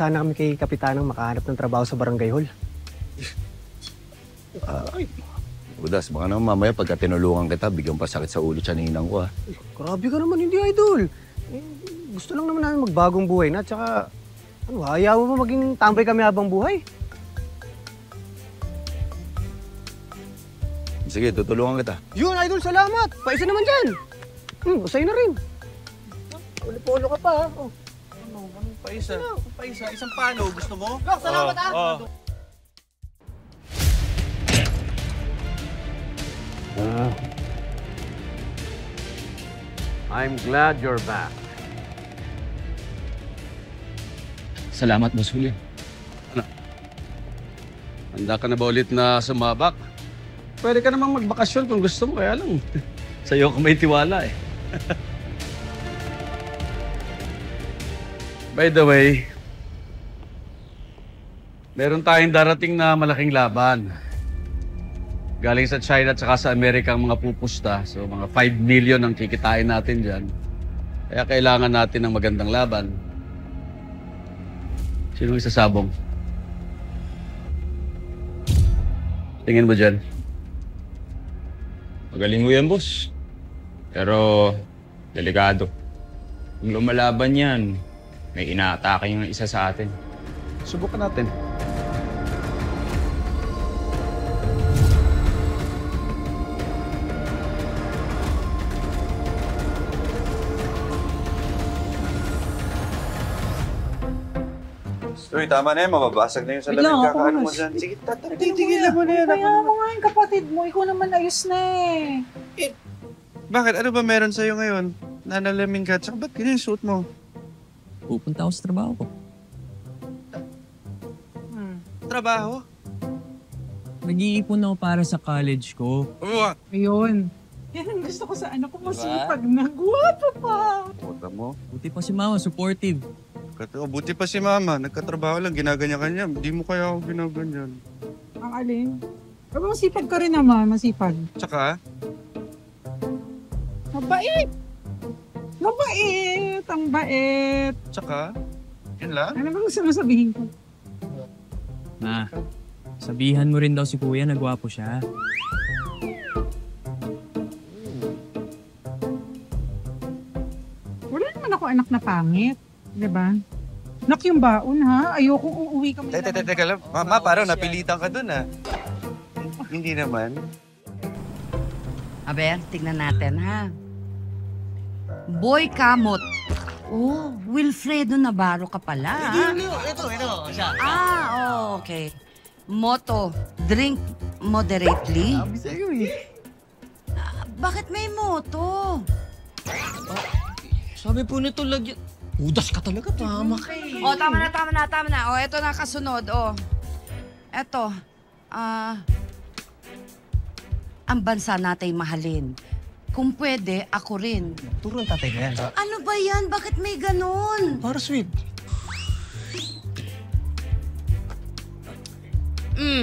sana kami kay Kapitanang makahanap ng trabaho sa barangay hall. Udas, baka naman mamaya pagka tinulungan kita, bigyan pa sakit sa ulo siya ni Inang ko, ha? Grabe ka naman, hindi idol. Gusto lang naman namin magbagong buhay na, tsaka ayaw mo maging tambay kami habang buhay. Sige, tutulungan kita. Yun, idol, salamat. Paisa naman dyan. Usay na rin. Ulo-polo ka pa, ha? Anong paisa? Paisa? Isang pano, gusto mo? Lok, salamat, ha? I'm glad you're back. Salamat, Boss Julio. Handa ka na ba ulit na sumabak? Pwede ka namang magbakasyon kung gusto mo, kaya lang. Sa'yo ako may tiwala eh. By the way, meron tayong darating na malaking laban. Galing sa China at saka sa Amerika ang mga pupusta. So mga 5 million ang kikitain natin dyan. Kaya kailangan natin ng magandang laban. Sino isasabong? Tingin mo dyan? Magaling mo yan, boss. Pero, delikado. Kung lumalaban yan, may inaatake yung isa sa atin. Subukan natin. Uy, tama na yan. Mababasag na yung salamin. Kakaano mo dyan. Sige, tigilan mo na yan. Kaya mo nga yung kapatid mo. Ikaw naman ayos na eh. Bakit? Ano ba meron sa'yo ngayon? Nanalamin ka. Tsaka ba't ganyan yung suot mo? Pupunta ako sa trabaho ko. Trabaho? Nag-iipon ako para sa college ko. Ayun. Yan ang gusto ko sa anak ko. Masipag na. Guwapo pa. Puta mo. Buti pa si mama, supportive. Buti pa si mama. Nagkatrabaho lang. Ginaganyan-kanya. Hindi mo kaya ako ginaganyan. Ang alin? Pero masipag ka rin naman. Masipag. Tsaka? Mabait. Mabait. Ang bait. Tsaka? Yun lang? Ano bang gusto mo sabihin ko? Na, sabihan mo rin daw si kuya na gwapo siya. Wala naman ako anak na pangit. Diba? Nak yung baon ha. Ayokong uuwi ka. Teka lang. Mama, parang napilitan ka dun ha. Hindi naman. Aber, tignan natin ha. Boy Kamot. Oh, Wilfredo Navarro ka pala. Ito, siya. Okay. Motto, drink moderately. Sabi sa'yo eh. Bakit may motto? Sabi po nito lagyan. Udas ka talaga, tama ka eh. Oh, tama na. Oh, eto na kasunod. Oh. Eto. Ang bansa natin mahalin. Kung pwede, ako rin. Turun tatay ka yan. Ano ba yan? Bakit may ganun? Para sweet.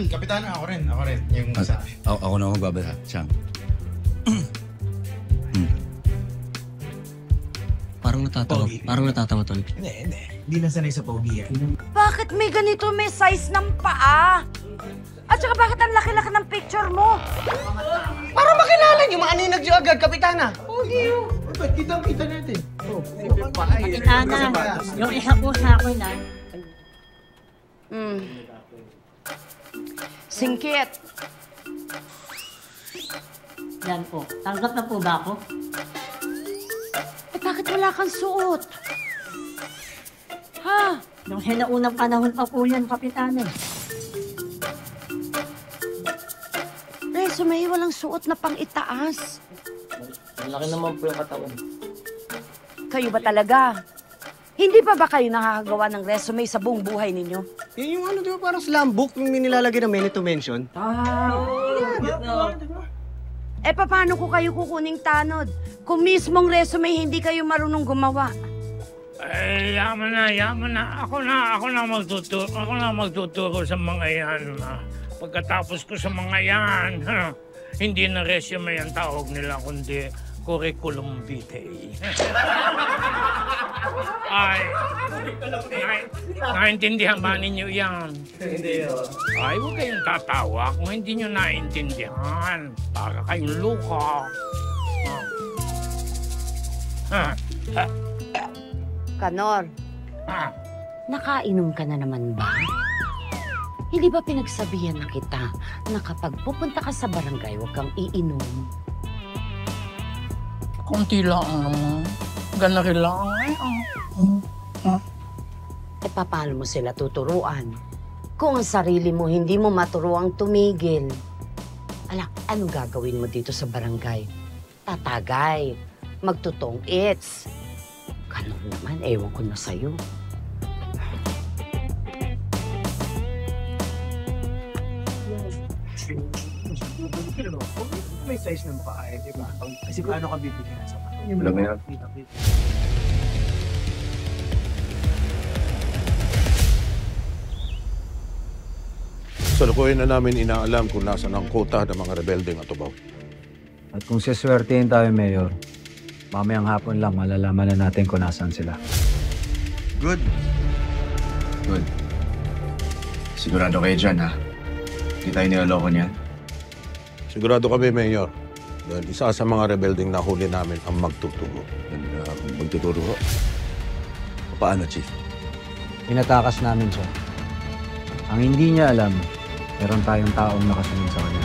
Kapitana, ako rin. Yung sabi. Ako na magbabasa, Chang. Parang natatawa tol. Hindi. Hindi na sanay sa pogi yan. Bakit may ganito? May size ng paa. At saka bakit ang laki-laki ng picture mo? Para makilala niyo, maaninag niyo agad, Kapitana. Ba't kitang-kita natin? Kapitana, yung isa po sa akin na. Singkit. Yan po. Tanggap na po ba ako? Bakit wala kang suot? Ha? Nung hinaunang panahon pa po yan, Kapitana. Resume, walang suot na pang itaas. Malaki naman po yung katawan. Kayo ba talaga? Hindi pa ba kayo nakakagawa ng resume sa buong buhay ninyo? Yan yung di ba parang slam book yung nilalagay na minute to mention. Eh, paano ko kayo kukuning tanod? Kung mismong resume hindi kayo marunong gumawa. Eh, yaman na. Ako na magtuturo sa mga yan. Pagkatapos ko sa mga yan, hindi na resume ang tawag nila, kundi curriculum vitae. Ay, naintindihan ba ninyo yan? Hindi. Ay, huwag kayong tatawa kung hindi nyo naintindihan. Para kayong luka. Kanor, nakainom ka na naman ba? Hindi ba pinagsabihan na kita na kapag pupunta ka sa barangay, huwag kang iinom? Kunti lang naman. Ganari lang. E paano mo sila tuturuan? Kung ang sarili mo hindi mo maturuang tumigil. Anong gagawin mo dito sa barangay? Tatagay. Magtutong its. Ganun naman, ewan ko na sa'yo. May size ng paa, di ba? Kasi paano ka bibigyan sa paa? Alam mo yan. Salukuyan na namin inaalam kung nasan ang kota ng mga rebeldeng atubaw. At kung siswertein tayo, Mayor, mamayang hapon lang malalaman na natin kung nasaan sila. Good. Good. Sigurado kayo dyan, ha? Hindi tayo nilaloko niyan. Sigurado kami, Mayor, dahil isa sa mga rebeldeng nahuli namin ang magtutugo. Magtuturo ko. Paano, Chief? Pinatakas namin siya. Ang hindi niya alam, meron tayong taong nakasunod sa kanya.